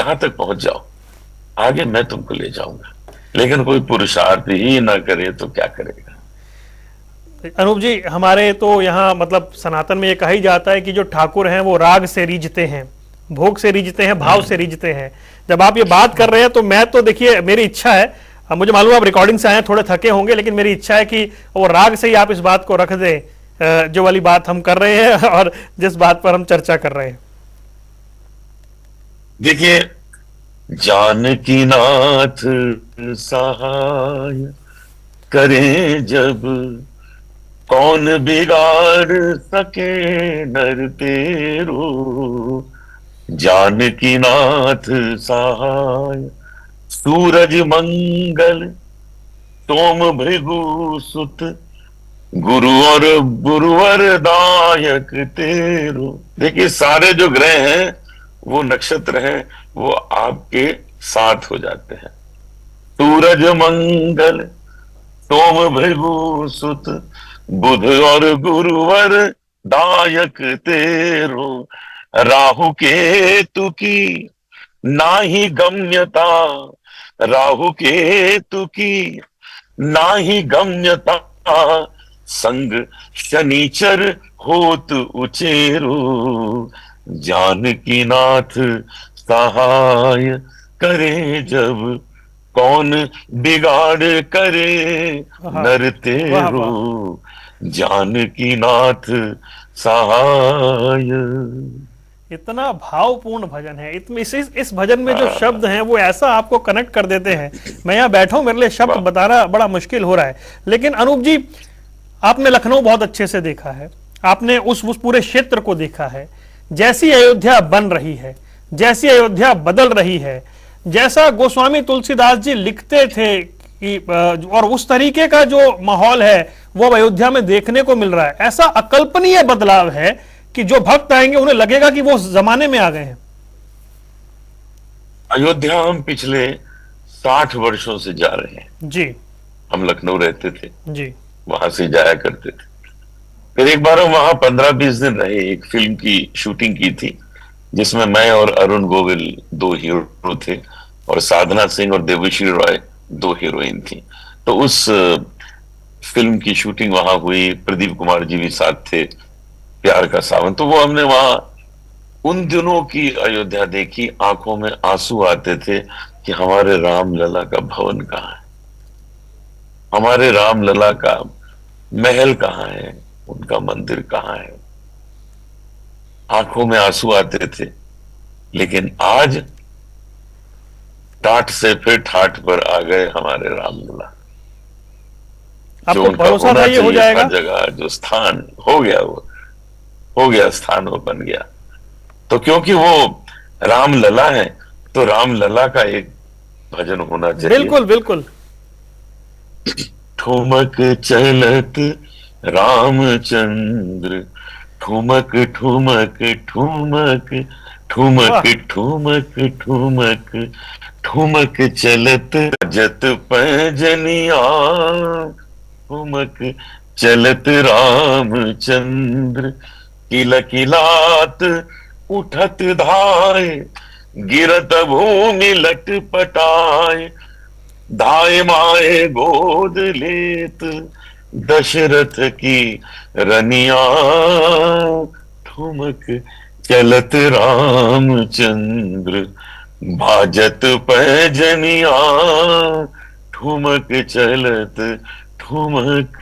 यहां तक पहुंच जाओ, आगे मैं तुमको ले जाऊंगा। लेकिन कोई पुरुषार्थ ही ना करे तो क्या करेगा। अनूप जी, हमारे तो यहाँ मतलब सनातन में ये कहा ही जाता है कि जो ठाकुर हैं वो राग से रीझते हैं, भोग से रीझते हैं, भाव से रीझते हैं। जब आप ये बात कर रहे हैं तो मैं तो देखिए, मेरी इच्छा है, मुझे मालूम है आप रिकॉर्डिंग से आए हैं, थोड़े थके होंगे, लेकिन मेरी इच्छा है कि वो राग से ही आप इस बात को रख दें, जो वाली बात हम कर रहे हैं और जिस बात पर हम चर्चा कर रहे हैं। देखिए, जानकी नाथ सहाय करें जब, कौन बिगाड़ सके नर तेरो। जानकी नाथ सहाय, सूरज मंगल सोम भृगु सुत, गुरु और गुरुवर दायक तेरो। देखिए, सारे जो ग्रह हैं, वो नक्षत्र हैं, वो आपके साथ हो जाते हैं। सूरज मंगल सोम भृगु सुत, बुध और गुरुवर दायक तेरो। राहु केतु की नाही गम्यता, राहु केतु की नाही गम्यता, संग शनिचर होत उचेरो। जानकी नाथ सहाय करे जब, कौन बिगाड़ करे वाह नर वाह तेरो। वाह। जानकी नाथ सहाय। इतना भावपूर्ण भजन है, इस भजन में जो शब्द हैं वो ऐसा आपको कनेक्ट कर देते हैं। मैं यहाँ बैठा हूं, मेरे लिए शब्द वाह। बताना बड़ा मुश्किल हो रहा है। लेकिन अनूप जी, आपने लखनऊ बहुत अच्छे से देखा है, आपने उस पूरे क्षेत्र को देखा है। जैसी अयोध्या बन रही है, जैसी अयोध्या बदल रही है, जैसा गोस्वामी तुलसीदास जी लिखते थे कि और उस तरीके का जो माहौल है वो अब अयोध्या में देखने को मिल रहा है। ऐसा अकल्पनीय बदलाव है कि जो भक्त आएंगे उन्हें लगेगा कि वो उस जमाने में आ गए हैं। अयोध्या हम पिछले 60 वर्षों से जा रहे हैं। जी हम लखनऊ रहते थे, जी। वहां से जाया करते थे। फिर एक बार हम वहां 15-20 दिन रहे, एक फिल्म की शूटिंग की थी, जिसमें मैं और अरुण गोविल दो हीरो थे, और साधना सिंह और देवश्री रॉय दो हीरोइन थी। तो उस फिल्म की शूटिंग वहां हुई, प्रदीप कुमार जी भी साथ थे, प्यार का सावन। तो वो हमने वहां उन दिनों की अयोध्या देखी, आंखों में आंसू आते थे कि हमारे राम लला का भवन कहाँ है, हमारे राम लला का महल कहाँ है, उनका मंदिर कहाँ है। आंखों में आंसू आते थे। लेकिन आज टाट से फिर ठाट पर आ गए हमारे रामलला। जो आपको उनका भरोसा था होना ये हो चाहिए था जाएगा? जगह, जो स्थान हो गया, वो हो गया, स्थान वो बन गया। तो क्योंकि वो रामलला है, तो रामलला का एक भजन होना चाहिए। बिल्कुल बिल्कुल। ठुमक चलत रामचंद्र, ठुमक ठुमक ठुमक, ठुमक वाह। ठुमक ठुमक, ठुमक चलत जत पैजनिया, ठुमक चलत रामचंद्र। किलकिलात उठत धाय, गिरत भूमि लटपटाए, धाय माए गोद लेत दशरथ की रनिया। ठुमक चलत रामचंद्र, भाजत पैजनिया, ठुमक चलत ठुमक।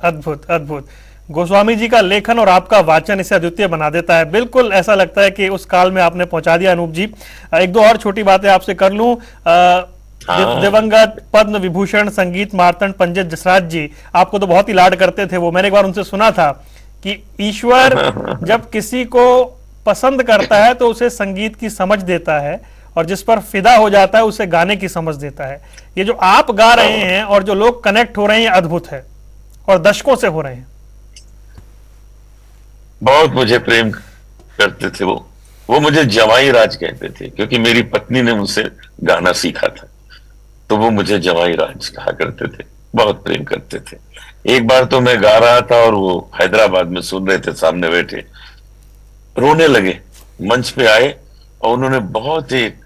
अद्भुत अद्भुत। गोस्वामी जी का लेखन और आपका वाचन इसे अद्वितीय बना देता है। बिल्कुल ऐसा लगता है कि उस काल में आपने पहुंचा दिया। अनूप जी, एक दो और छोटी बातें आपसे कर लूं। हाँ। दिवंगत पद्म विभूषण संगीत मार्तंड पंडित जसराज जी आपको तो बहुत ही लाड करते थे। वो मैंने एक बार उनसे सुना था कि ईश्वर जब किसी को पसंद करता है तो उसे संगीत की समझ देता है, और जिस पर फिदा हो जाता है उसे गाने की समझ देता है। ये जो आप गा रहे हैं और जो लोग कनेक्ट हो रहे हैं, ये अद्भुत है, और दशकों से हो रहे हैं। बहुत मुझे प्रेम करते थे वो मुझे जवाई राज कहते थे, क्योंकि मेरी पत्नी ने मुझसे गाना सीखा था, तो वो मुझे जवाई राज कहा करते थे, बहुत प्रेम करते थे। एक बार तो मैं गा रहा था और वो हैदराबाद में सुन रहे थे, सामने बैठे रोने लगे, मंच पे आए और उन्होंने बहुत एक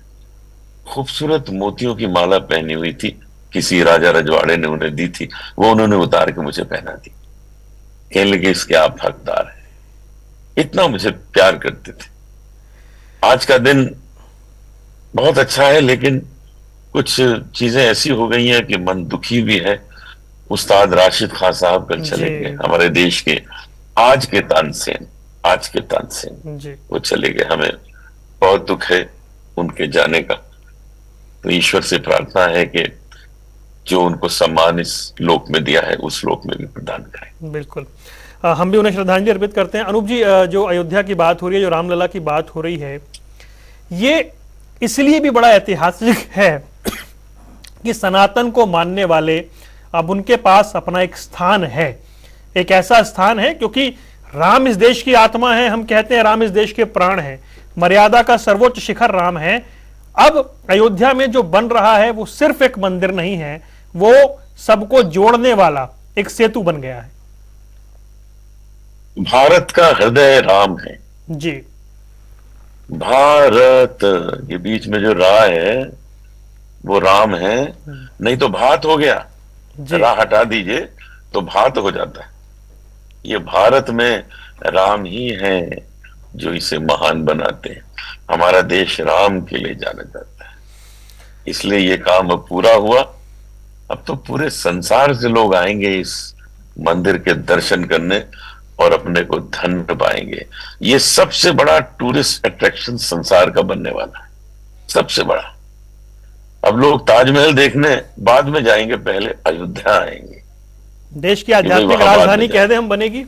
खूबसूरत मोतियों की माला पहनी हुई थी, किसी राजा रजवाड़े ने उन्हें दी थी, वो उन्होंने उतार के मुझे पहना दी। कहने लगे इसके आप हकदार हैं। इतना मुझे प्यार करते थे। आज का दिन बहुत अच्छा है, लेकिन कुछ चीजें ऐसी हो गई हैं कि मन दुखी भी है। उस्ताद राशिद खान साहब कल चले जी गए, हमारे देश के आज के तानसेन, आज के तानसेन जी। वो चले गए। हमें बहुत दुख है उनके जाने का। तो ईश्वर से प्रार्थना है कि जो उनको सम्मान इस लोक में दिया है उस लोक में भी प्रदान करें। बिल्कुल। हम भी उन्हें श्रद्धांजलि अर्पित करते हैं। अनूप जी, जो अयोध्या की बात हो रही है, जो रामलला की बात हो रही है, ये इसलिए भी बड़ा ऐतिहासिक है कि सनातन को मानने वाले अब उनके पास अपना एक स्थान है, एक ऐसा स्थान है, क्योंकि राम इस देश की आत्मा है। हम कहते हैं राम इस देश के प्राण हैं, मर्यादा का सर्वोच्च शिखर राम है। अब अयोध्या में जो बन रहा है वो सिर्फ एक मंदिर नहीं है, वो सबको जोड़ने वाला एक सेतु बन गया है। भारत का हृदय राम है। जी भारत, ये बीच में जो रा है वो राम है, नहीं तो भात हो गया। जी रा हटा दीजिए तो भात हो जाता है। ये भारत में राम ही है जो इसे महान बनाते हैं। हमारा देश राम के लिए जाना जाता है, इसलिए ये काम अब पूरा हुआ। अब तो पूरे संसार से लोग आएंगे इस मंदिर के दर्शन करने और अपने को धन्य पाएंगे। ये सबसे बड़ा टूरिस्ट अट्रैक्शन संसार का बनने वाला है, सबसे बड़ा। अब लोग ताजमहल देखने बाद में जाएंगे, पहले अयोध्या आएंगे। देश की आध्यात्मिक वहां बाद में राजधानी कह दे हम बनेगी।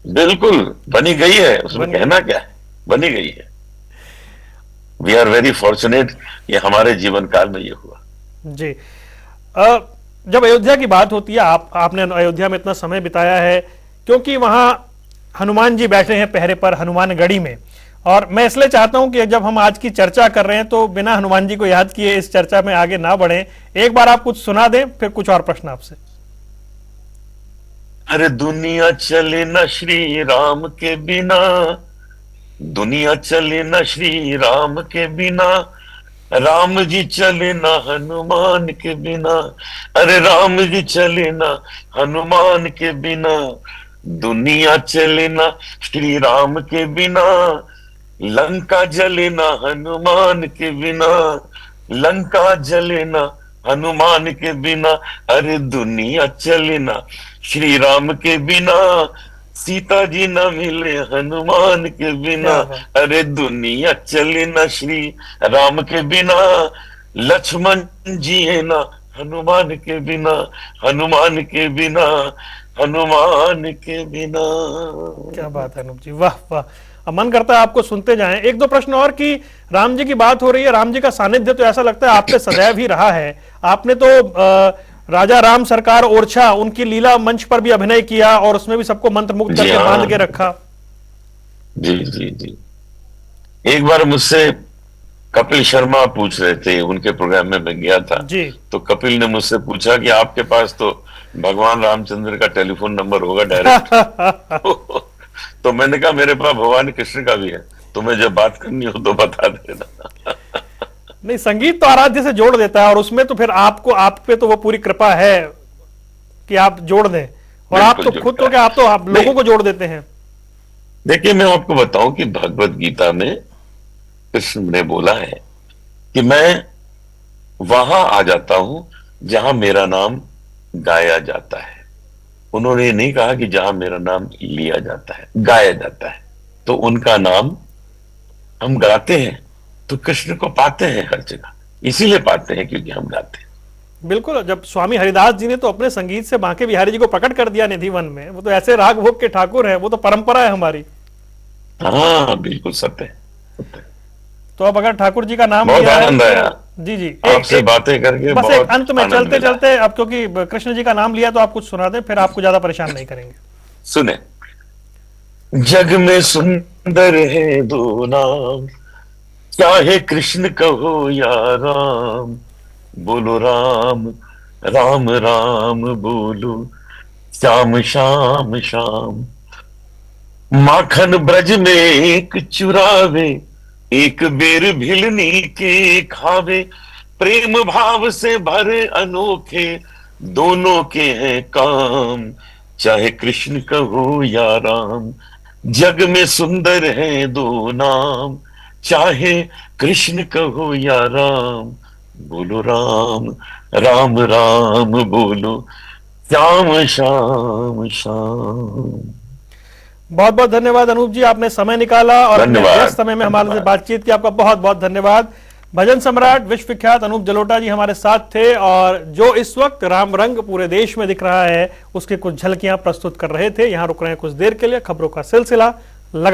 बिल्कुल बनी गई है, उसमें बनी कहना क्या है, बनी गई है। वी आर वेरी फॉर्चुनेट, ये हमारे जीवन काल में ये हुआ। जी। जब अयोध्या की बात होती है, आपने अयोध्या में इतना समय बिताया है, क्योंकि वहां हनुमान जी बैठे हैं पहरे पर, हनुमानगढ़ी में। और मैं इसलिए चाहता हूं कि जब हम आज की चर्चा कर रहे हैं तो बिना हनुमान जी को याद किए इस चर्चा में आगे ना बढ़े। एक बार आप कुछ सुना दें, फिर कुछ और प्रश्न आपसे। अरे दुनिया चले न श्री राम के बिना, दुनिया चले न श्री राम के बिना, राम जी चले ना हनुमान के बिना। अरे राम जी चले ना हनुमान के बिना, दुनिया चले ना श्री राम के बिना, लंका जले ना हनुमान के बिना, लंका जले ना हनुमान के बिना। अरे दुनिया चले ना श्री राम के बिना, सीता जी न मिले हनुमान के बिना। अरे दुनिया चले ना श्री राम के बिना, लक्ष्मण जी है ना हनुमान के बिना, हनुमान के बिना, हनुमान के बिना। क्या बात है अनूप जी, वाह वाह। अब मन करता है आपको सुनते जाएं। एक दो प्रश्न और कि राम जी की बात हो रही है, राम जी का सानिध्य तो ऐसा लगता है आप पे सदैव ही रहा है। आपने तो राजा राम सरकार ओरछा, उनकी लीला मंच पर भी अभिनय किया और उसमें भी सबको मंत्र मुग्ध करके बांध के रखा। जी जी जी। एक बार मुझसे कपिल शर्मा पूछ रहे थे, उनके प्रोग्राम में मैं गया था जी। तो कपिल ने मुझसे पूछा कि आपके पास तो भगवान रामचंद्र का टेलीफोन नंबर होगा डायरेक्ट। तो मैंने कहा मेरे पास भगवान कृष्ण का भी है, तुम्हें जब बात करनी हो तो बता देना। नहीं, संगीत तो आराध्य से जोड़ देता है और उसमें तो फिर आपको, आप पे तो वो पूरी कृपा है कि आप जोड़ दें। और आप तो खुद तो क्या, आप तो आप लोगों को जोड़ देते हैं। देखिए मैं आपको बताऊं कि भगवत गीता में कृष्ण ने बोला है कि मैं वहां आ जाता हूं जहां मेरा नाम गाया जाता है। उन्होंने नहीं कहा कि जहां मेरा नाम लिया जाता है, गाया जाता है। तो उनका नाम हम गाते हैं तो कृष्ण को पाते हैं हर जगह, इसीलिए पाते हैं क्योंकि हम गाते हैं। बिल्कुल। जब स्वामी हरिदास जी ने तो अपने संगीत से बांके बिहारी जी को प्रकट कर दिया निधि वन में, वो तो ऐसे राग भोग के ठाकुर है, वो तो परंपरा है हमारी। हाँ बिल्कुल सत्य है। तो अब अगर ठाकुर जी का नाम बहुत लिया आनंद है आया जी जी, आपसे बातें करके। बस बहुत एक अंत में आनंद चलते मिला। चलते, अब क्योंकि कृष्ण जी का नाम लिया तो आप कुछ सुना दें, फिर आपको ज्यादा परेशान नहीं करेंगे। सुने, जग में सुंदर है दो नाम, चाहे कृष्ण कहो या राम, बोलो राम राम राम बोलो, श्याम श्याम श्याम। माखन ब्रज में एक चुरावे, एक बेर भिलनी के खावे, प्रेम भाव से भरे अनोखे, दोनों के हैं काम, चाहे कृष्ण कहो या राम। जग में सुंदर है दो नाम, चाहे कृष्ण कहो या राम। बोलो राम राम राम बोलो, श्याम श्याम श्याम। बहुत बहुत धन्यवाद अनूप जी, आपने समय निकाला और अपने धन्यवाद, व्यस्त समय में हमारे से धन्यवाद। बातचीत की। आपका बहुत बहुत धन्यवाद। भजन सम्राट विश्व विख्यात अनूप जलोटा जी हमारे साथ थे और जो इस वक्त राम रंग पूरे देश में दिख रहा है उसके कुछ झलकियां प्रस्तुत कर रहे थे। यहां रुक रहे हैं कुछ देर के लिए, खबरों का सिलसिला लगातार